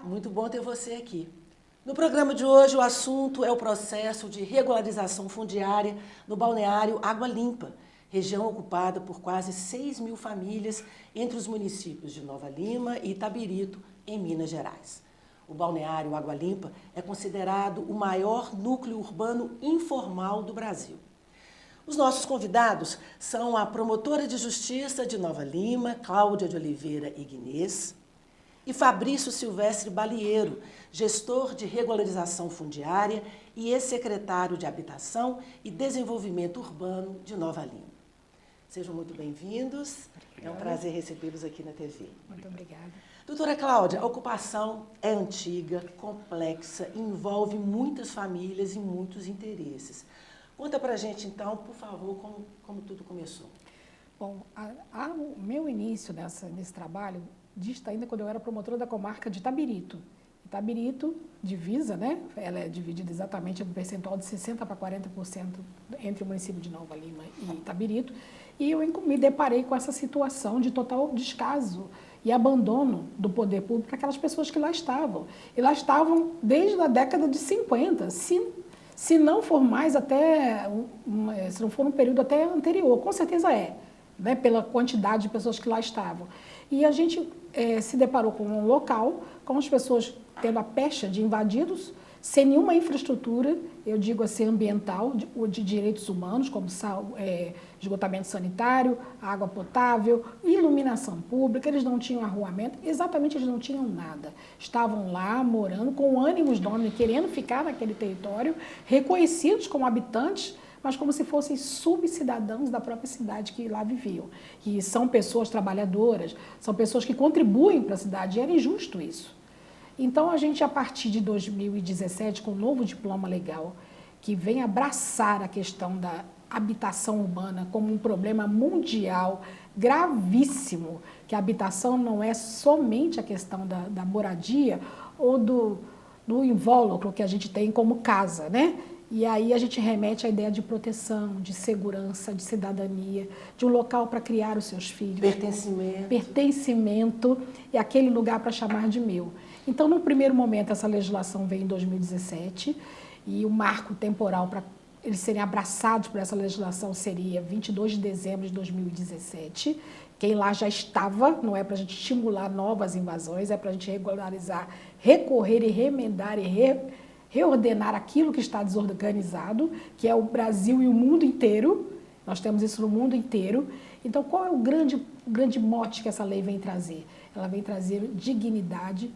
muito bom ter você aqui. No programa de hoje, o assunto é o processo de regularização fundiária no balneário Água Limpa, região ocupada por quase 6.000 famílias entre os municípios de Nova Lima e Itabirito, em Minas Gerais. O balneário Água Limpa é considerado o maior núcleo urbano informal do Brasil. Os nossos convidados são a promotora de justiça de Nova Lima, Cláudia de Oliveira Ignez, e Fabrício Silvestre Balieiro, gestor de regularização fundiária e ex-secretário de Habitação e Desenvolvimento Urbano de Nova Lima. Sejam muito bem-vindos. É um prazer recebê-los aqui na TV. Muito obrigada. Doutora Cláudia, a ocupação é antiga, complexa, envolve muitas famílias e muitos interesses. Conta pra gente, então, por favor, como tudo começou. Bom, o meu início nesse trabalho dista ainda quando eu era promotora da comarca de Itabirito. Itabirito, divisa, né? Ela é dividida exatamente em um percentual de 60% para 40% entre o município de Nova Lima e Itabirito. E eu me deparei com essa situação de total descaso e abandono do poder público para aquelas pessoas que lá estavam. E lá estavam desde a década de 50, se não for mais se não for um período até anterior, com certeza né, pela quantidade de pessoas que lá estavam. E a gente se deparou com um local, com as pessoas tendo a pecha de invadidos, sem nenhuma infraestrutura, eu digo assim, ambiental, de direitos humanos, como esgotamento sanitário, água potável, iluminação pública, eles não tinham arruamento, exatamente eles não tinham nada. Estavam lá morando com ânimos donos, querendo ficar naquele território, reconhecidos como habitantes, mas como se fossem subcidadãos da própria cidade que lá viviam. E são pessoas trabalhadoras, são pessoas que contribuem para a cidade, e era injusto isso. Então, a gente, a partir de 2017, com o novo diploma legal, que vem abraçar a questão da habitação urbana como um problema mundial gravíssimo, que a habitação não é somente a questão da moradia ou do invólucro que a gente tem como casa, né? E aí a gente remete à ideia de proteção, de segurança, de cidadania, de um local para criar os seus filhos. Pertencimento. Pertencimento e aquele lugar para chamar de meu. Então, no primeiro momento, essa legislação veio em 2017 e o marco temporal para eles serem abraçados por essa legislação seria 22 de dezembro de 2017. Quem lá já estava, não é para a gente estimular novas invasões, é para a gente regularizar, recorrer e remendar e reordenar aquilo que está desorganizado, que é o Brasil e o mundo inteiro. Nós temos isso no mundo inteiro. Então, qual é o grande mote que essa lei vem trazer? Ela vem trazer dignidade,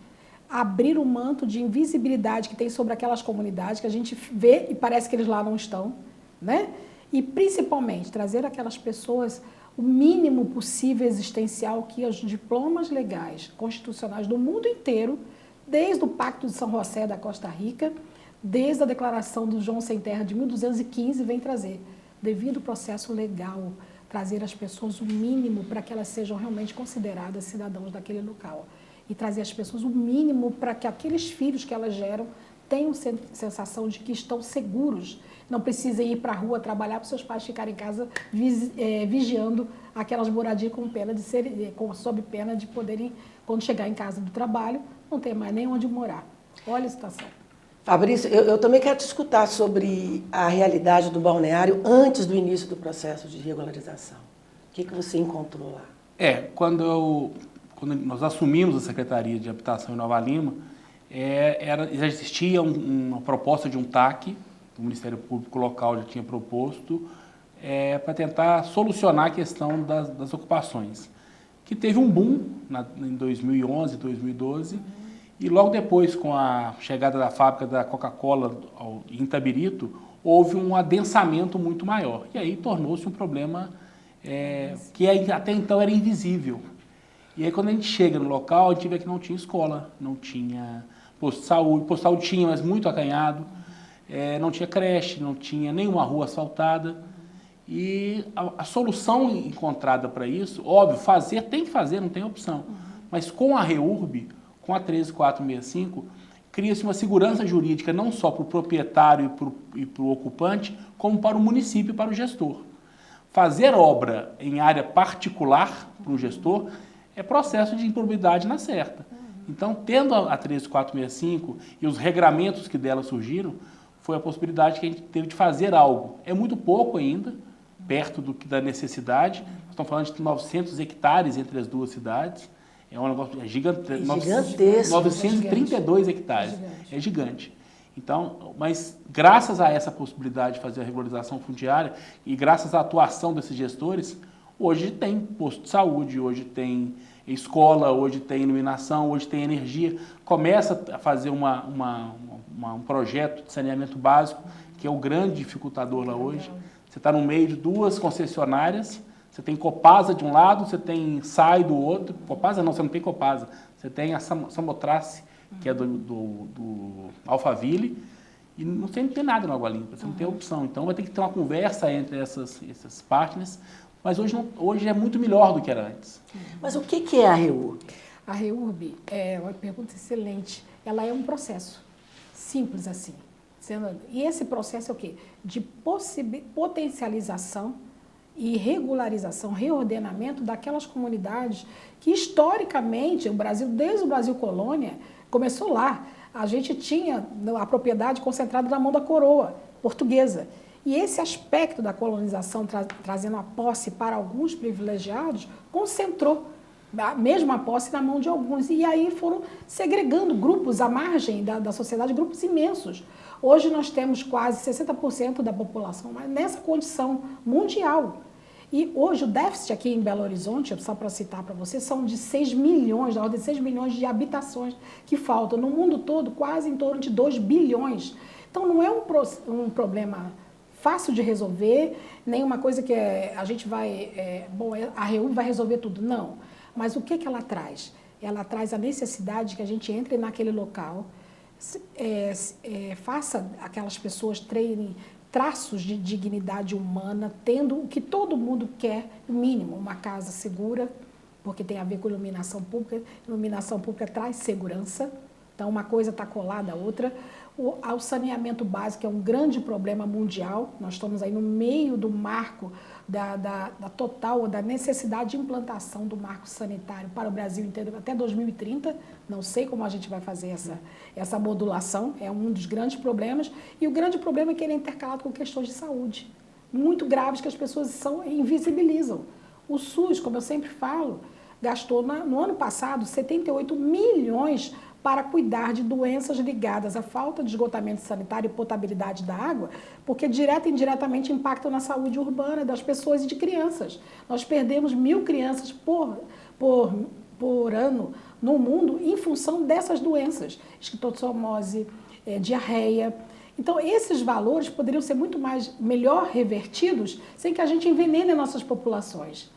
abrir o manto de invisibilidade que tem sobre aquelas comunidades que a gente vê e parece que eles lá não estão, né? E, principalmente, trazer aquelas pessoas o mínimo possível existencial que os diplomas legais, constitucionais do mundo inteiro, desde o Pacto de São José da Costa Rica, desde a Declaração do João Sem Terra de 1215, vem trazer, devido ao processo legal, trazer às pessoas o mínimo para que elas sejam realmente consideradas cidadãos daquele local. E trazer às pessoas o mínimo para que aqueles filhos que elas geram tenham sensação de que estão seguros, não precisem ir para a rua trabalhar para seus pais ficarem em casa vigiando aquelas moradias sob pena de poderem, quando chegar em casa do trabalho, não ter mais nem onde morar. Olha a situação. Fabrício, eu também quero te escutar sobre a realidade do balneário antes do início do processo de regularização. O que você encontrou lá? Quando nós assumimos a Secretaria de Habitação em Nova Lima, já existia uma proposta de um TAC, o Ministério Público Local já tinha proposto, para tentar solucionar a questão das ocupações, que teve um boom em 2011, 2012, e logo depois, com a chegada da fábrica da Coca-Cola em Itabirito, houve um adensamento muito maior. E aí tornou-se um problema que até então era invisível. E aí, quando a gente chega no local, a gente vê que não tinha escola, não tinha posto de saúde. Posto de saúde tinha, mas muito acanhado. Não tinha creche, não tinha nenhuma rua asfaltada. E a solução encontrada para isso, óbvio, tem que fazer, não tem opção. Mas com a REURB, com a 13465, cria-se uma segurança jurídica não só para o proprietário e para o ocupante, como para o município e para o gestor. Fazer obra em área particular para o gestor é processo de improbidade na certa. Então, tendo a 13465 e os regramentos que dela surgiram, foi a possibilidade que a gente teve de fazer algo. É muito pouco ainda, perto da necessidade. Nós estamos falando de 900 hectares entre as duas cidades. É um negócio gigantesco. 932 hectares. É gigante. Então, mas graças a essa possibilidade de fazer a regularização fundiária e graças à atuação desses gestores, hoje tem posto de saúde, hoje tem escola, hoje tem iluminação, hoje tem energia. Começa a fazer um projeto de saneamento básico, que é o grande dificultador lá hoje. Você está no meio de duas concessionárias, você tem Copasa de um lado, você tem SAI do outro. Copasa não, você não tem Copasa. Você tem a Samotrace, que é do Alphaville, e não tem nada no Água Limpa, você não tem opção. Então vai ter que ter uma conversa entre essas partners, mas hoje é muito melhor do que era antes. Mas o que é a REURB? A REURB é uma pergunta excelente. Ela é um processo, simples assim. E esse processo é o quê? De potencialização e regularização, reordenamento daquelas comunidades que historicamente, o Brasil, desde o Brasil colônia, começou lá. A gente tinha a propriedade concentrada na mão da coroa portuguesa. E esse aspecto da colonização, trazendo a posse para alguns privilegiados, concentrou a mesma posse na mão de alguns. E aí foram segregando grupos à margem da sociedade, grupos imensos. Hoje nós temos quase 60% da população nessa condição mundial. E hoje o déficit aqui em Belo Horizonte, só para citar para você, são de 6 milhões, da ordem de 6 milhões de habitações que faltam. No mundo todo, quase em torno de 2 bilhões. Então não é um problema fácil de resolver, nem uma coisa que a gente vai... a REURB vai resolver tudo. Não. Mas o que ela traz? Ela traz a necessidade que a gente entre naquele local, faça aquelas pessoas terem traços de dignidade humana, tendo o que todo mundo quer, o mínimo, uma casa segura, porque tem a ver com iluminação pública. Iluminação pública traz segurança, então uma coisa está colada à outra. O saneamento básico é um grande problema mundial, nós estamos aí no meio do marco da necessidade de implantação do marco sanitário para o Brasil inteiro até 2030, não sei como a gente vai fazer essa modulação, é um dos grandes problemas, e o grande problema é que ele é intercalado com questões de saúde, muito graves que as pessoas invisibilizam. O SUS, como eu sempre falo, gastou no ano passado 78 milhões para cuidar de doenças ligadas à falta de esgotamento sanitário e potabilidade da água, porque direta e indiretamente impactam na saúde urbana das pessoas e de crianças. Nós perdemos 1.000 crianças por ano no mundo em função dessas doenças, esquistossomose, diarreia. Então, esses valores poderiam ser melhor revertidos sem que a gente envenene nossas populações.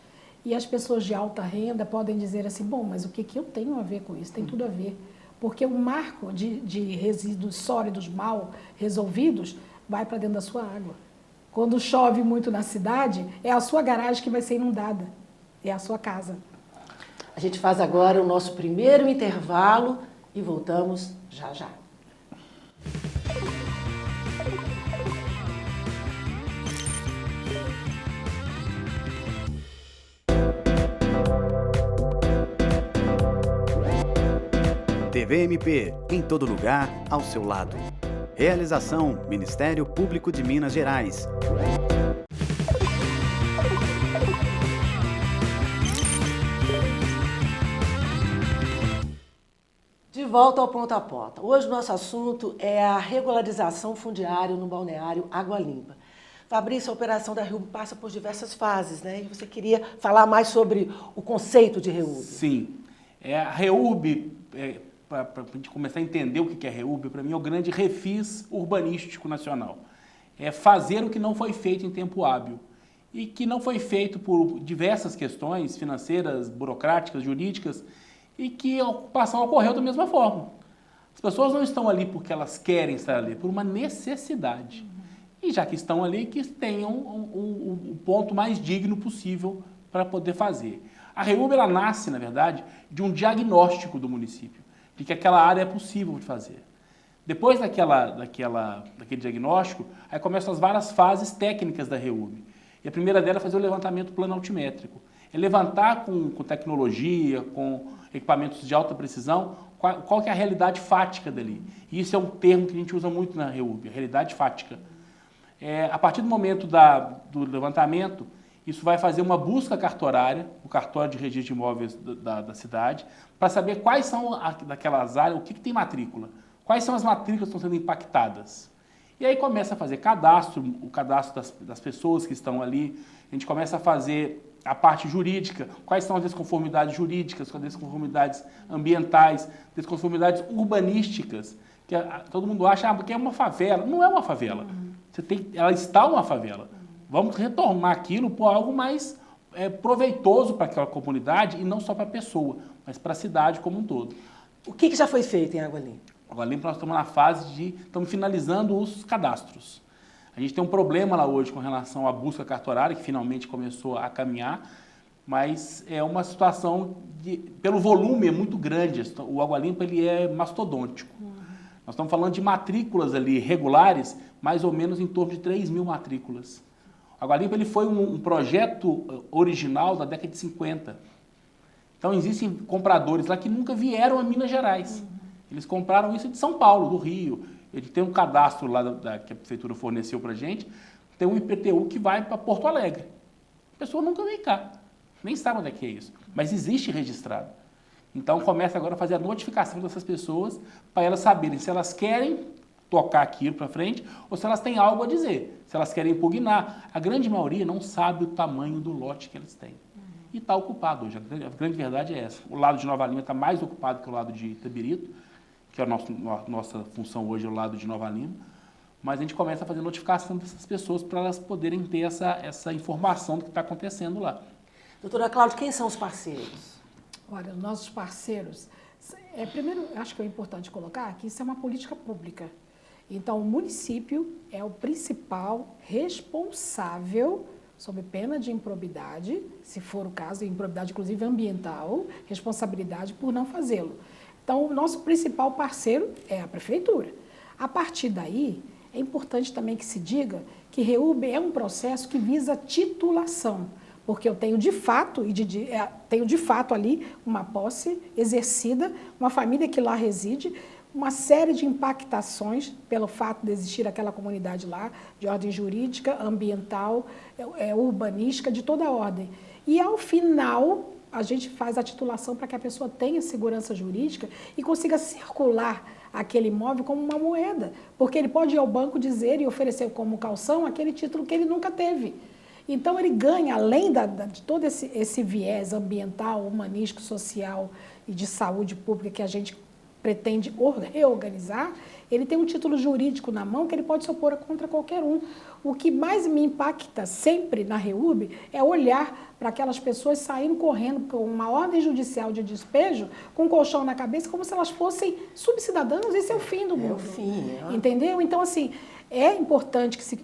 E as pessoas de alta renda podem dizer assim, bom, mas o que eu tenho a ver com isso? Tem tudo a ver. Porque o marco de resíduos sólidos mal resolvidos vai para dentro da sua água. Quando chove muito na cidade, é a sua garagem que vai ser inundada, é a sua casa. A gente faz agora o nosso primeiro intervalo e voltamos já já. TVMP, em todo lugar, ao seu lado. Realização: Ministério Público de Minas Gerais. De volta ao Ponta a Ponta. Hoje o nosso assunto é a regularização fundiária no balneário Água Limpa. Fabrício, a operação da REURB passa por diversas fases, né? E você queria falar mais sobre o conceito de REURB. Sim. A REURB, para a gente começar a entender o que é REURB, para mim é o grande refis urbanístico nacional. É fazer o que não foi feito em tempo hábil. E que não foi feito por diversas questões financeiras, burocráticas, jurídicas, e que a ocupação ocorreu da mesma forma. As pessoas não estão ali porque elas querem estar ali, por uma necessidade. E já que estão ali, que tenham o ponto mais digno possível para poder fazer. A REURB, ela nasce, na verdade, de um diagnóstico do município, de que aquela área é possível de fazer. Depois daquele diagnóstico, aí começam as várias fases técnicas da REURB. E a primeira delas é fazer o levantamento plano altimétrico. É levantar com tecnologia, com equipamentos de alta precisão, qual que é a realidade fática dali. E isso é um termo que a gente usa muito na REURB, a realidade fática. A partir do momento do levantamento, isso vai fazer uma busca cartorária, o cartório de registro de imóveis da cidade, para saber quais são daquelas áreas, o que tem matrícula, quais são as matrículas que estão sendo impactadas. E aí começa a fazer o cadastro das pessoas que estão ali, a gente começa a fazer a parte jurídica, quais são as desconformidades jurídicas, as desconformidades ambientais, desconformidades urbanísticas, que todo mundo acha que é uma favela. Não é uma favela. Ela está uma favela. Vamos retornar aquilo por algo mais proveitoso para aquela comunidade e não só para a pessoa, mas para a cidade como um todo. O que já foi feito em Água Limpa? Água Limpa nós estamos na fase estamos finalizando os cadastros. A gente tem um problema lá hoje com relação à busca cartorária, que finalmente começou a caminhar, mas é uma situação, pelo volume é muito grande, o Água Limpa ele é mastodôntico. Nós estamos falando de matrículas ali regulares, mais ou menos em torno de 3 mil matrículas. O Água Limpa ele foi um projeto original da década de 50. Então existem compradores lá que nunca vieram a Minas Gerais. Eles compraram isso de São Paulo, do Rio. Ele tem um cadastro lá que a prefeitura forneceu para a gente, tem um IPTU que vai para Porto Alegre. A pessoa nunca vem cá, nem sabe onde é que é isso, mas existe registrado. Então começa agora a fazer a notificação dessas pessoas para elas saberem se elas querem tocar aquilo para frente ou se elas têm algo a dizer, se elas querem impugnar. A grande maioria não sabe o tamanho do lote que eles têm. E está ocupado hoje, a grande verdade é essa. O lado de Nova Lima está mais ocupado que o lado de Itabirito, que é a nossa função hoje, é o lado de Nova Lima, mas a gente começa a fazer notificação dessas pessoas para elas poderem ter essa informação do que está acontecendo lá. Doutora Cláudia, quem são os parceiros? Olha, nossos parceiros, primeiro, acho que é importante colocar que isso é uma política pública. Então, o município é o principal responsável, sob pena de improbidade, se for o caso, improbidade inclusive ambiental, responsabilidade por não fazê-lo. Então, o nosso principal parceiro é a prefeitura. A partir daí, é importante também que se diga que REURB é um processo que visa titulação, porque eu tenho de fato, ali uma posse exercida, uma família que lá reside, uma série de impactações pelo fato de existir aquela comunidade lá, de ordem jurídica, ambiental, urbanística, de toda a ordem. E, ao final, a gente faz a titulação para que a pessoa tenha segurança jurídica e consiga circular aquele imóvel como uma moeda, porque ele pode ir ao banco dizer e oferecer como calção aquele título que ele nunca teve. Então, ele ganha, além de todo esse viés ambiental, humanístico, social e de saúde pública que a gente pretende reorganizar, ele tem um título jurídico na mão que ele pode se opor contra qualquer um. O que mais me impacta sempre na REURB é olhar para aquelas pessoas saindo correndo com uma ordem judicial de despejo, com um colchão na cabeça, como se elas fossem subcidadãos. Esse é o fim do mundo. É o fim. Entendeu? Então, assim, é importante que se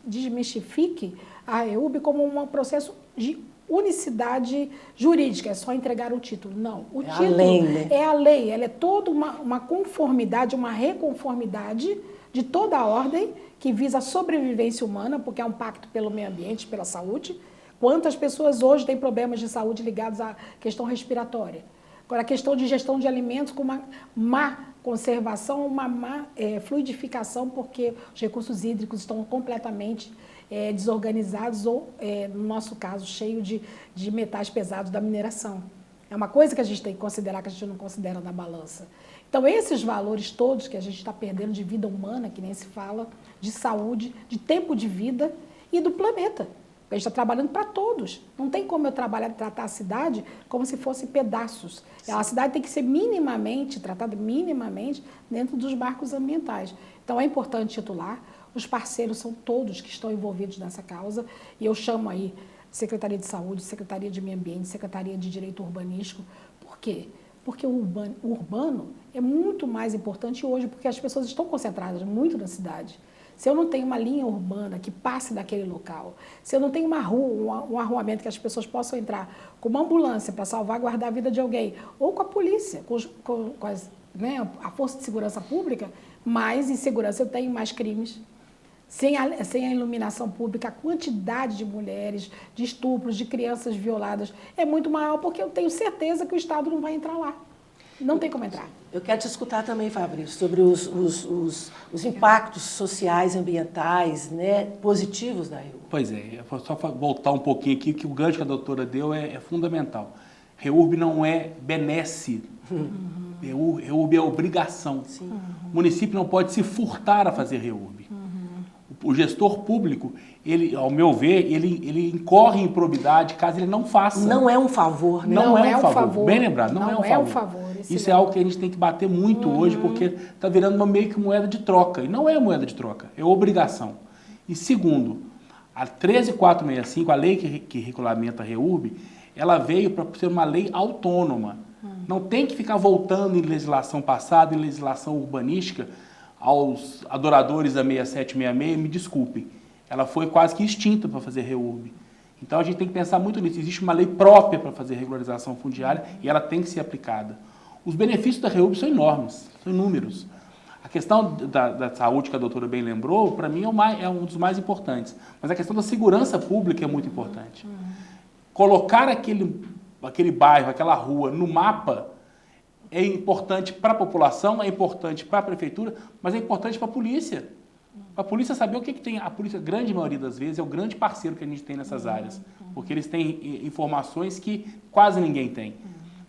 desmistifique a REURB como um processo de unicidade jurídica, é só entregar o título. Não, o título a lei, né? É a lei, ela é toda uma conformidade, uma reconformidade de toda a ordem que visa a sobrevivência humana, porque é um pacto pelo meio ambiente, pela saúde. Quantas pessoas hoje têm problemas de saúde ligados à questão respiratória? Agora, a questão de gestão de alimentos com uma má conservação, uma má fluidificação, porque os recursos hídricos estão completamente desorganizados ou, no nosso caso, cheio de metais pesados da mineração. É uma coisa que a gente tem que considerar, que a gente não considera na balança. Então, esses valores todos que a gente está perdendo de vida humana, que nem se fala, de saúde, de tempo de vida e do planeta. A gente está trabalhando para todos. Não tem como eu tratar a cidade como se fosse pedaços. Sim. A cidade tem que ser tratada minimamente dentro dos marcos ambientais. Então, é importante titular. Os parceiros são todos que estão envolvidos nessa causa. E eu chamo aí Secretaria de Saúde, Secretaria de Meio Ambiente, Secretaria de Direito Urbanístico. Por quê? Porque o urbano é muito mais importante hoje, porque as pessoas estão concentradas muito na cidade. Se eu não tenho uma linha urbana que passe daquele local, se eu não tenho uma rua, um arruamento que as pessoas possam entrar com uma ambulância para salvaguardar a vida de alguém, ou com a polícia, com a Força de Segurança Pública, mais insegurança eu tenho, mais crimes. Sem a iluminação pública, a quantidade de mulheres, de estupros, de crianças violadas é muito maior, porque eu tenho certeza que o Estado não vai entrar lá. Não tem como entrar. Eu quero te escutar também, Fabrício, sobre os impactos sociais, ambientais, né, positivos da REURB. Pois é, só voltar um pouquinho aqui, que o gancho que a doutora deu é fundamental. REURB não é benesse, REURB é obrigação. Sim. O município não pode se furtar a fazer REURB. O gestor público, ele, ao meu ver, ele incorre em improbidade caso ele não faça. Não é um favor, né? Não é um favor. Bem lembrado, não é um favor. Isso é algo que a gente tem que bater muito hoje, porque está virando meio que moeda de troca. E não é moeda de troca, é obrigação. E segundo, a 13465, a lei que regulamenta a REURB, ela veio para ser uma lei autônoma. Não tem que ficar voltando em legislação passada, em legislação urbanística, aos adoradores da 6766, me desculpem, ela foi quase que extinta para fazer REURB. Então a gente tem que pensar muito nisso. Existe uma lei própria para fazer regularização fundiária e ela tem que ser aplicada. Os benefícios da REURB são enormes, são inúmeros. A questão da saúde, que a doutora bem lembrou, para mim é um dos mais importantes. Mas a questão da segurança pública é muito importante. Colocar aquele bairro, aquela rua no mapa é importante para a população, é importante para a prefeitura, mas é importante para a polícia. Para a polícia saber o que tem. A polícia, a grande maioria das vezes, é o grande parceiro que a gente tem nessas áreas. Porque eles têm informações que quase ninguém tem.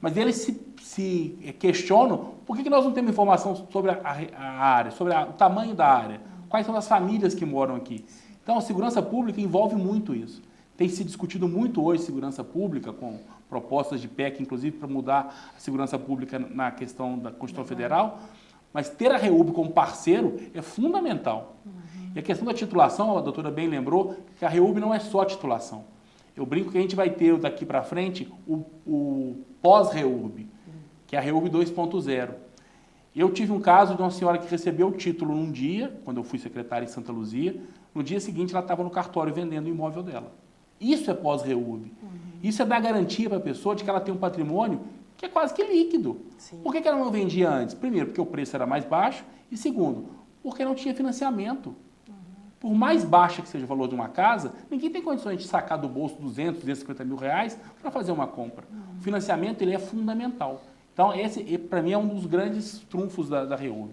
Mas eles se questionam por que nós não temos informação sobre a área, sobre o tamanho da área, quais são as famílias que moram aqui. Então, a segurança pública envolve muito isso. Tem se discutido muito hoje segurança pública, com propostas de PEC, inclusive, para mudar a segurança pública na questão da Constituição Federal, mas ter a REURB como parceiro é fundamental. E a questão da titulação, a doutora bem lembrou, que a REURB não é só titulação. Eu brinco que a gente vai ter daqui para frente o pós-REURB, que é a REURB 2.0. Eu tive um caso de uma senhora que recebeu o título num dia, quando eu fui secretário em Santa Luzia, no dia seguinte ela estava no cartório vendendo o imóvel dela. Isso é pós-REURB. Isso é dar garantia para a pessoa de que ela tem um patrimônio que é quase que líquido. Sim. Por que ela não vendia antes? Primeiro, porque o preço era mais baixo. E segundo, porque não tinha financiamento. Por mais baixa que seja o valor de uma casa, ninguém tem condições de sacar do bolso 200, 250 mil reais para fazer uma compra. O financiamento ele é fundamental. Então, esse, para mim, é um dos grandes trunfos da REURB.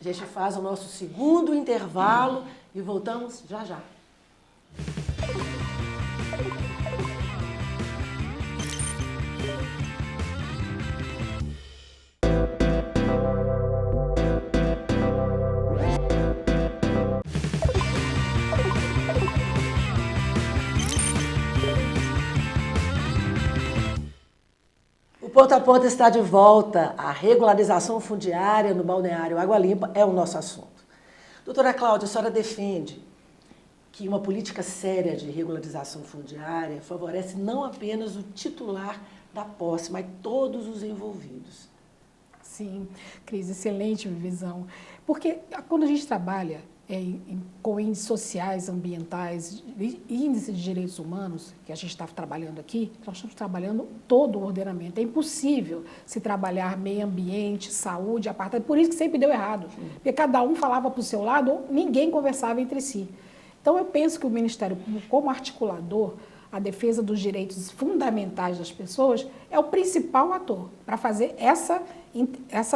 A gente faz o nosso segundo intervalo e voltamos já já. Ponta a Ponta está de volta. A regularização fundiária no balneário Água Limpa é o nosso assunto. Doutora Cláudia, a senhora defende que uma política séria de regularização fundiária favorece não apenas o titular da posse, mas todos os envolvidos. Sim, Cris, excelente visão. Porque quando a gente trabalha com índices sociais, ambientais, índice de direitos humanos, que a gente está trabalhando aqui, nós estamos trabalhando todo o ordenamento. É impossível se trabalhar meio ambiente, saúde, apartheid. Por isso que sempre deu errado. Porque cada um falava para o seu lado, ninguém conversava entre si. Então, eu penso que o Ministério Público, como articulador, a defesa dos direitos fundamentais das pessoas, é o principal ator para fazer essa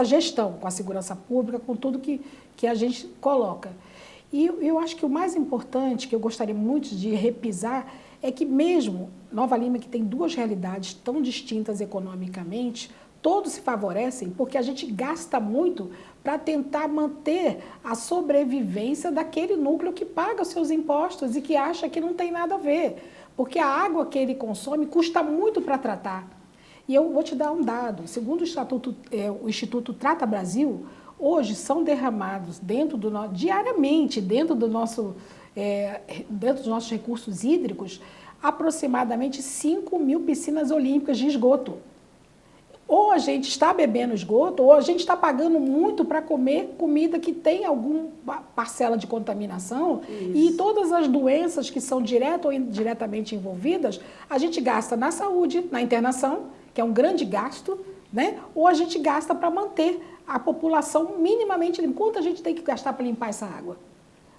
gestão com a segurança pública, com tudo que a gente coloca. E eu acho que o mais importante, que eu gostaria muito de repisar, é que mesmo Nova Lima, que tem duas realidades tão distintas economicamente, todos se favorecem porque a gente gasta muito para tentar manter a sobrevivência daquele núcleo que paga os seus impostos e que acha que não tem nada a ver. Porque a água que ele consome custa muito para tratar. E eu vou te dar um dado. Segundo o Instituto Trata Brasil, hoje são derramados diariamente, dentro dos nossos recursos hídricos, aproximadamente 5 mil piscinas olímpicas de esgoto. Ou a gente está bebendo esgoto, ou a gente está pagando muito para comer comida que tem alguma parcela de contaminação. Isso. E todas as doenças que são direta ou indiretamente envolvidas, a gente gasta na saúde, na internação, que é um grande gasto, né? Ou a gente gasta para manter a população minimamente limpa. Quanto a gente tem que gastar para limpar essa água?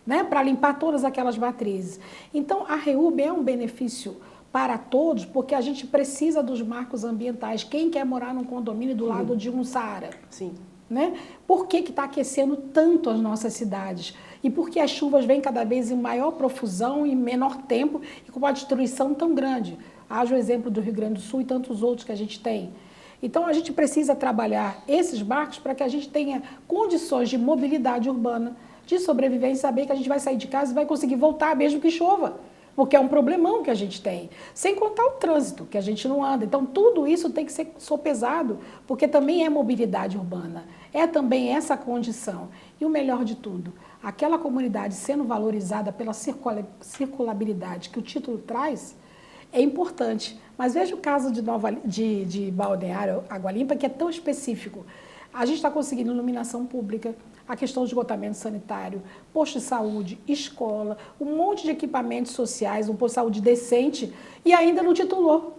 né, para limpar todas aquelas matrizes. Então, a REURB é um benefício para todos, porque a gente precisa dos marcos ambientais. Quem quer morar num condomínio do lado de um Saara? Sim. Né? Por que está aquecendo tanto as nossas cidades? E por que as chuvas vêm cada vez em maior profusão, em menor tempo e com uma destruição tão grande? Haja o exemplo do Rio Grande do Sul e tantos outros que a gente tem. Então, a gente precisa trabalhar esses marcos para que a gente tenha condições de mobilidade urbana, de sobrevivência, saber que a gente vai sair de casa e vai conseguir voltar mesmo que chova, porque é um problemão que a gente tem. Sem contar o trânsito, que a gente não anda. Então, tudo isso tem que ser sopesado, porque também é mobilidade urbana, é também essa condição. E o melhor de tudo, aquela comunidade sendo valorizada pela circulabilidade que o título traz, é importante. Mas veja o caso de Balneário Água Limpa, que é tão específico. A gente está conseguindo iluminação pública, a questão do esgotamento sanitário, posto de saúde, escola, um monte de equipamentos sociais, um posto de saúde decente, e ainda não titulou.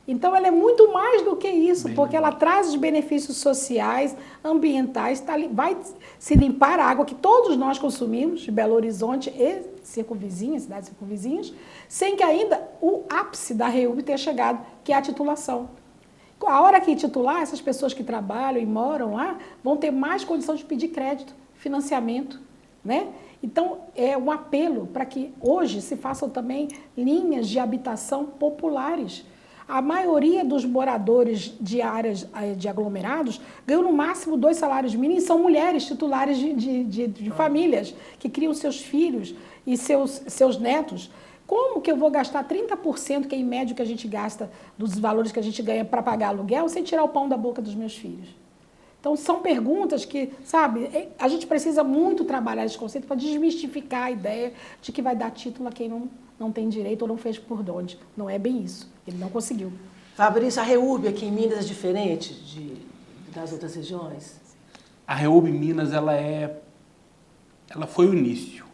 Então, ela é muito mais do que isso, porque ela traz os benefícios sociais, ambientais, vai se limpar a água que todos nós consumimos, de Belo Horizonte e circunvizinhas, cidades circunvizinhas, sem que ainda o ápice da REURB tenha chegado, que é a titulação. A hora que titular, essas pessoas que trabalham e moram lá vão ter mais condição de pedir crédito, financiamento, né? Então, é um apelo para que hoje se façam também linhas de habitação populares. A maioria dos moradores de áreas de aglomerados ganham no máximo 2 salários mínimos e são mulheres titulares de famílias que criam seus filhos e seus netos. Como que eu vou gastar 30%, que é em média que a gente gasta dos valores que a gente ganha para pagar aluguel, sem tirar o pão da boca dos meus filhos? Então, são perguntas que, sabe, a gente precisa muito trabalhar esse conceito para desmistificar a ideia de que vai dar título a quem não tem direito ou não fez por onde. Não é bem isso. Ele não conseguiu. Fabrício, a REURB aqui em Minas é diferente das outras regiões? A REURB em Minas, ela foi o início.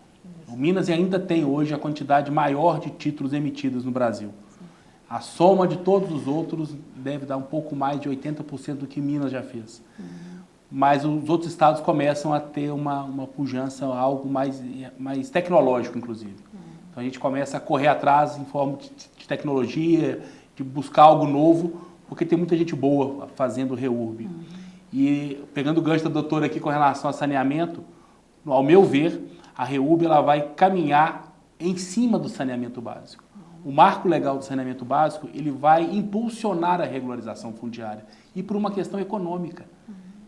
O Minas ainda tem hoje a quantidade maior de títulos emitidos no Brasil. A soma de todos os outros deve dar um pouco mais de 80% do que Minas já fez. Mas os outros estados começam a ter uma pujança, algo mais tecnológico, inclusive. Então a gente começa a correr atrás em forma de tecnologia, de buscar algo novo, porque tem muita gente boa fazendo REURB. E pegando o gancho da doutora aqui com relação a saneamento, ao meu ver, a REURB ela vai caminhar em cima do saneamento básico. O marco legal do saneamento básico, ele vai impulsionar a regularização fundiária e por uma questão econômica.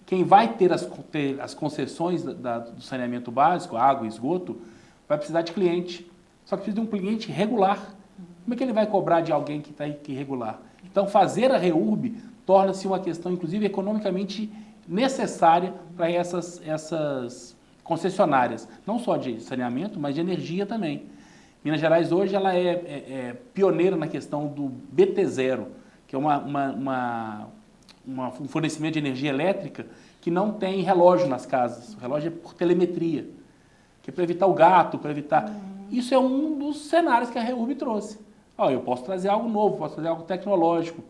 Quem vai ter as concessões do saneamento básico, água e esgoto, vai precisar de cliente. Só que precisa de um cliente regular. Como é que ele vai cobrar de alguém que está irregular? Então, fazer a REURB torna-se uma questão, inclusive, economicamente necessária para essas concessionárias, não só de saneamento, mas de energia também. Minas Gerais hoje ela é pioneira na questão do BT0, que é um fornecimento de energia elétrica que não tem relógio nas casas. O relógio é por telemetria, que é para evitar o gato, para evitar... Isso é um dos cenários que a REURB trouxe. Eu posso trazer algo novo, posso trazer algo tecnológico.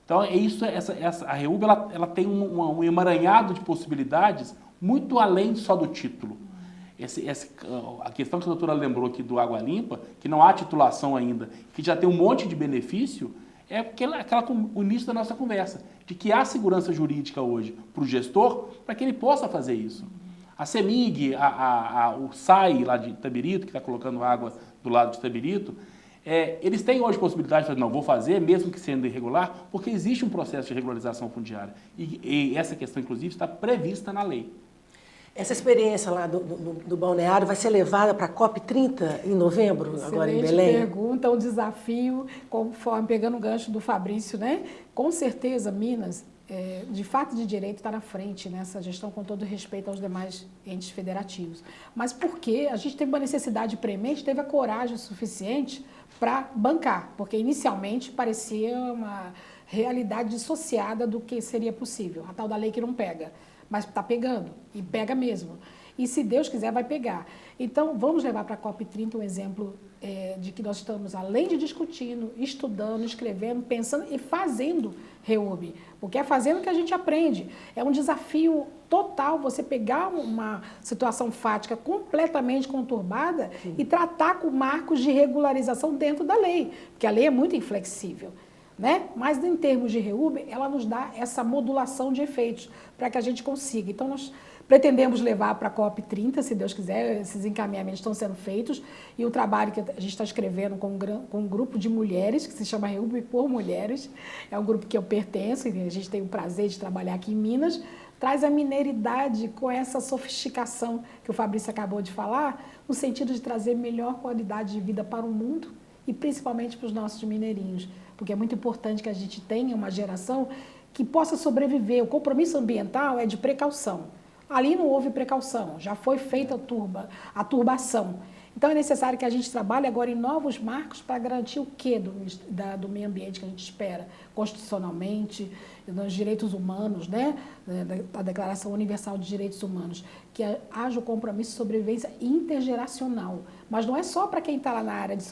Então, a REURB ela tem um emaranhado de possibilidades muito além só do título. A questão que a doutora lembrou aqui do Água Limpa, que não há titulação ainda, que já tem um monte de benefício, é o início da nossa conversa, de que há segurança jurídica hoje para o gestor, para que ele possa fazer isso. A CEMIG, o SAI lá de Itabirito, que está colocando água do lado de Itabirito, eles têm hoje possibilidade de fazer, não, vou fazer, mesmo que sendo irregular, porque existe um processo de regularização fundiária. E essa questão, inclusive, está prevista na lei. Essa experiência lá do balneário vai ser levada para a COP30 em novembro, agora em Belém? Excelente pergunta, um desafio, conforme pegando o gancho do Fabrício, né? Com certeza, Minas, de fato de direito, está na frente nessa gestão, com todo respeito aos demais entes federativos. Mas porque a gente teve uma necessidade premente, teve a coragem suficiente para bancar, porque inicialmente parecia uma realidade dissociada do que seria possível, a tal da lei que não pega. Mas está pegando, e pega mesmo. e se Deus quiser vai pegar. Então, vamos levar para a COP30 um exemplo de que nós estamos, além de discutindo, estudando, escrevendo, pensando e fazendo REURB, porque é fazendo que a gente aprende. É um desafio total você pegar uma situação fática completamente conturbada e tratar com marcos de regularização dentro da lei, porque a lei é muito inflexível. Né? Mas em termos de REURB, ela nos dá essa modulação de efeitos para que a gente consiga. Então, nós pretendemos levar para a COP30, se Deus quiser, esses encaminhamentos estão sendo feitos, e o trabalho que a gente está escrevendo com um grupo de mulheres, que se chama REURB por Mulheres, é um grupo que eu pertenço, e a gente tem o prazer de trabalhar aqui em Minas, traz a mineiridade com essa sofisticação que o Fabrício acabou de falar, no sentido de trazer melhor qualidade de vida para o mundo, e principalmente para os nossos mineirinhos, porque é muito importante que a gente tenha uma geração que possa sobreviver. O compromisso ambiental é de precaução. Ali não houve precaução, já foi feita a turbação. Então é necessário que a gente trabalhe agora em novos marcos para garantir o quê do meio ambiente que a gente espera, constitucionalmente, nos direitos humanos, né? Da Declaração Universal de Direitos Humanos, que haja o compromisso de sobrevivência intergeracional. Mas não é só para quem está lá na área de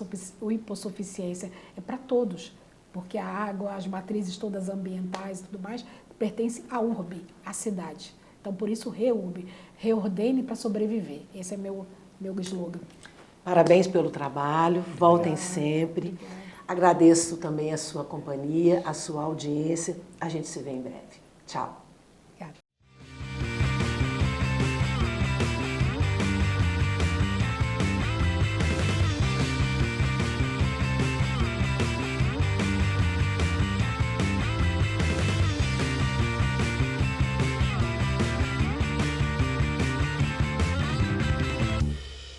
hipossuficiência, é para todos, porque a água, as matrizes todas ambientais e tudo mais, pertencem à urbe, à cidade. Então, por isso, REURB, reordene para sobreviver. Esse é meu slogan. Parabéns pelo trabalho, voltem sempre. Agradeço também a sua companhia, a sua audiência. A gente se vê em breve. Tchau.